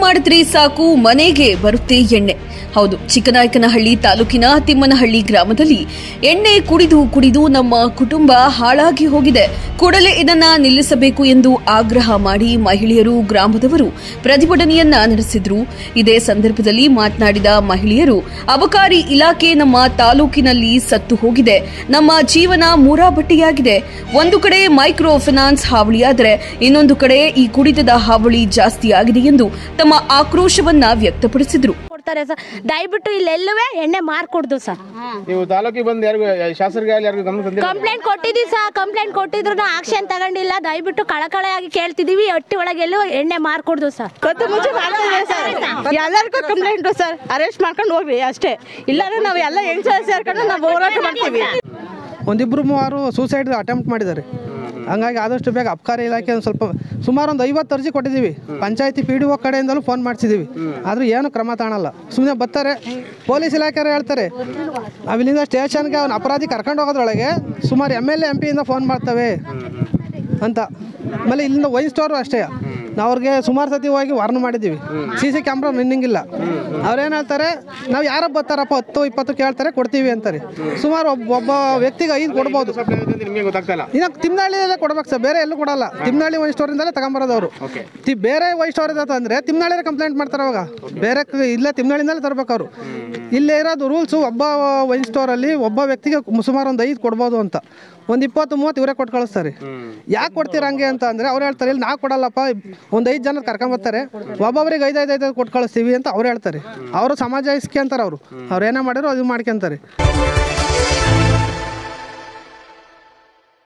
ಮಾಡಿದ್ರೆ ಸಾಕು ಮನೆಗೆ ಬರುತ್ತೆ ಎಣ್ಣೆ. ಹೌದು, ಚಿಕ್ಕನಾಯಕನಹಳ್ಳಿ ತಾಲೂಕಿನ ತಿಮ್ಮನಹಳ್ಳಿ ಗ್ರಾಮದಲ್ಲಿ ಎಣ್ಣೆ ಕುಡಿದು ಕುಡಿದು ನಮ್ಮ ಕುಟುಂಬ ಹಾಳಾಗಿ ಹೋಗಿದೆ. ಕೂಡಲೇ ಇದನ್ನ ನಿಲ್ಲಿಸಬೇಕು ಎಂದು ಆಗ್ರಹ ಮಾಡಿ ಮಹಿಳೆಯರು, ಗ್ರಾಮದವರು ಪ್ರತಿಭಟನೆಯನ್ನ ನಡೆಸಿದ್ರು. ಇದೇ ಸಂದರ್ಭದಲ್ಲಿ ಮಾತನಾಡಿದ ಮಹಿಳೆಯರು, ಅಬಕಾರಿ ಇಲಾಖೆ ನಮ್ಮ ತಾಲೂಕಿನಲ್ಲಿ ಸತ್ತು ಹೋಗಿದೆ. ನಮ್ಮ ಜೀವನ ಮೂರಾಬಟ್ಟಿಯಾಗಿದೆ. ಒಂದು ಕಡೆ ಮೈಕ್ರೋ ಫೈನಾನ್ಸ್ ಹಾವಳಿಯಾದರೆ ಇನ್ನೊಂದು ಕಡೆ ಈ ಕುಡಿತದ ಹಾವಳಿ ಜಾಸ್ತಿಯಾಗಿದೆ ಎಂದು ತಮ್ಮ ಆಕ್ರೋಶವನ್ನ ವ್ಯಕ್ತಪಡಿಸಿದ್ರು. ದಯವಿಟ್ಟು ಇಲ್ಲೆಲ್ಲವೇ ಎಣ್ಣೆ ಮಾರ್ಕೊಡ್ದು ಸರ್. ನೀವು ತಾಲೂಕಿಗೆ ಬಂದು ಶಾಸಕರಿಗೆ ಕಂಪ್ಲೇಂಟ್ ಕೊಟ್ಟಿದ್ದೀವಿ ಸರ್. ಕಂಪ್ಲೇಂಟ್ ಕೊಟ್ಟಿದ್ರು ಆಕ್ಷನ್ ತಗೊಂಡಿಲ್ಲ. ದಯವಿಟ್ಟು ಕಳಕಳೆಯಾಗಿ ಕೇಳ್ತಿದೀವಿ, ಒಟ್ಟಿ ಒಳಗೆಲ್ಲೂ ಎಣ್ಣೆ ಮಾರ್ಕೊಡ್ದು ಸರ್. ಎಲ್ಲರಿಗೂ ಕಂಪ್ಲೇಂಟ್ ಸರ್, ಅರೆಸ್ಟ್ ಮಾಡ್ಕೊಂಡು ಹೋಗ್ರಿ ಅಷ್ಟೇ. ಇಲ್ಲಾಂದ್ರೆ ನಾವು ಎಲ್ಲ ಹೆಂಗ್ ಸೇರ್ಕೊಂಡು ನಾವು ಹೋರಾಟ ಮಾಡ್ತೀವಿ. ಒಂದಿಬ್ರು ಮೂವರು ಸೂಸೈಡ್ ಅಟೆಂಪ್ಟ್ ಮಾಡಿದ್ದಾರೆ. ಹಂಗಾಗಿ ಆದಷ್ಟು ಬೇಗ ಅಬಕಾರಿ ಇಲಾಖೆ ಸ್ವಲ್ಪ ಸುಮಾರು ಒಂದು 50 ಅರ್ಜಿ ಕೊಟ್ಟಿದ್ದೀವಿ. ಪಂಚಾಯತಿ PDO ಕಡೆಯಿಂದಲೂ ಫೋನ್ ಮಾಡಿಸಿದ್ದೀವಿ. ಆದರೂ ಏನು ಕ್ರಮ ತಗೊಳ್ಳಲ್ಲ. ಸುಮ್ಮನೆ ಬರ್ತಾರೆ, ಪೊಲೀಸ್ ಇಲಾಖೆಯವರು ಹೇಳ್ತಾರೆ ನಾವಿಲ್ಲಿಂದ ಸ್ಟೇಷನ್ಗೆ ಅವ್ನು ಅಪರಾಧಿ ಕರ್ಕೊಂಡು ಹೋಗೋದ್ರೊಳಗೆ ಸುಮಾರು MLA MP ಇಂದ ಫೋನ್ ಮಾಡ್ತವೆ ಅಂತ. ಆಮೇಲೆ ಇಲ್ಲಿಂದ ವೈನ್ ಸ್ಟೋರು ಅಷ್ಟೇ, ನಾವು ಅವ್ರಿಗೆ ಸುಮಾರು ಸತಿ ಹೋಗಿ ವಾರ್ನ್ ಮಾಡಿದ್ದೀವಿ. CC ಕ್ಯಾಮ್ರಾ ರನ್ನಿಂಗ್ ಇಲ್ಲ. ಅವ್ರೇನು ಹೇಳ್ತಾರೆ, ನಾವು ಯಾರೋ ಬರ್ತಾರಪ್ಪ 10-20 ಕೇಳ್ತಾರೆ ಕೊಡ್ತೀವಿ ಅಂತಾರೆ. ಸುಮಾರು ಒಬ್ಬ ವ್ಯಕ್ತಿಗೆ 5 ಕೊಡ್ಬೋದು. ಇನ್ನು ತಿಮ್ಮನಹಳ್ಳಿಯಲ್ಲೇ ಕೊಡ್ಬೇಕು ಸರ್, ಬೇರೆ ಎಲ್ಲೂ ಕೊಡಲ್ಲ. ತಿಮ್ಮನಹಳ್ಳಿ ವೈನ್ ಸ್ಟೋರಿಂದಲೇ ತಗೊಂಬರೋದು ಅವರು. ಬೇರೆ ವೈನ್ ಸ್ಟೋರ್ ಇದ್ರೆ ತಿಮ್ಮನಹಳ್ಳಿ ಕಂಪ್ಲೇಂಟ್ ಮಾಡ್ತಾರೆ. ಅವಾಗ ಬೇರೆ ಇಲ್ಲೇ ತಿಮ್ಮನಹಳ್ಳಿಯಿಂದಲೇ ತರಬೇಕು ಅವರು. ಇಲ್ಲೇ ಇರೋದು ರೂಲ್ಸು, ಒಬ್ಬ ವೈನ್ ಸ್ಟೋರಲ್ಲಿ ಒಬ್ಬ ವ್ಯಕ್ತಿಗೆ ಸುಮಾರು ಒಂದು 5 ಕೊಡ್ಬೋದು ಅಂತ. ಒಂದು 20-30 ಇವರೇ ಕೊಟ್ಟು ಕಳಿಸ್ತಾರೆ. ಯಾಕೆ ಕೊಡ್ತೀರ ಹಂಗೆ ಅಂತ ಅಂದರೆ ಅವ್ರು ಹೇಳ್ತಾರೆ, ಇಲ್ಲಿ ನಾವು ಕೊಡಲ್ಲಪ್ಪ, ಒಂದು 5 ಜನ ಕರ್ಕೊಂಬರ್ತಾರೆ, ಒಬ್ಬೊಬ್ಬರಿಗೆ 5 ಕೊಟ್ಟು ಕಳಿಸ್ತೀವಿ ಅಂತ ಅವ್ರು ಹೇಳ್ತಾರೆ. ಅವರು ಸಮಾಜ ಇಸ್ಕೊಂತಾರೆ. ಅವ್ರು ಏನೇ ಮಾಡಿರೋ ಅದು ಮಾಡ್ಕೊಂತಾರೆ.